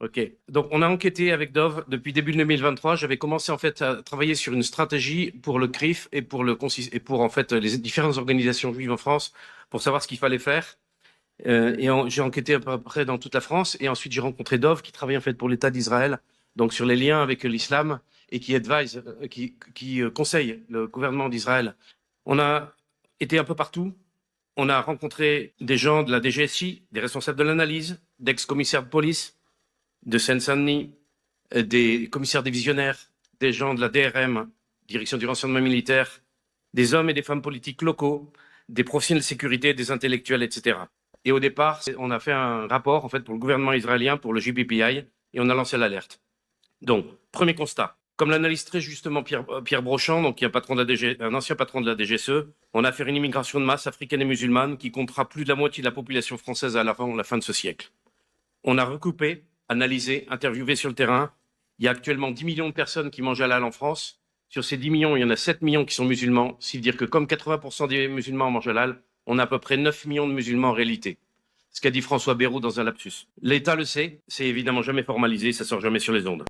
Ok. Donc, on a enquêté avec Dove depuis début 2023. J'avais commencé en fait à travailler sur une stratégie pour le CRIF et et pour en fait les différentes organisations juives en France pour savoir ce qu'il fallait faire. J'ai enquêté à peu près dans toute la France et ensuite j'ai rencontré Dove qui travaille en fait pour l'État d'Israël, donc sur les liens avec l'islam et qui conseille le gouvernement d'Israël. On a été un peu partout. On a rencontré des gens de la DGSI, des responsables de l'analyse, d'ex-commissaires de police, de Seine-Saint-Denis, des commissaires divisionnaires, des gens de la DRM, Direction du renseignement militaire, des hommes et des femmes politiques locaux, des professionnels de sécurité, des intellectuels, etc. Et au départ, on a fait un rapport en fait pour le gouvernement israélien, pour le JPPI, et on a lancé l'alerte. Donc, premier constat. Comme l'analyse très justement Pierre Brochand, donc qui est un ancien patron de la DGSE, on a fait une immigration de masse africaine et musulmane qui comptera plus de la moitié de la population française à la fin de ce siècle. On a recoupé, analysé, interviewé sur le terrain. Il y a actuellement 10 millions de personnes qui mangent halal en France. Sur ces 10 millions, il y en a 7 millions qui sont musulmans. C'est-à-dire que comme 80% des musulmans mangent halal, on a à peu près 9 millions de musulmans en réalité. Ce qu'a dit François Bayrou dans un lapsus. L'État le sait, c'est évidemment jamais formalisé, ça sort jamais sur les ondes.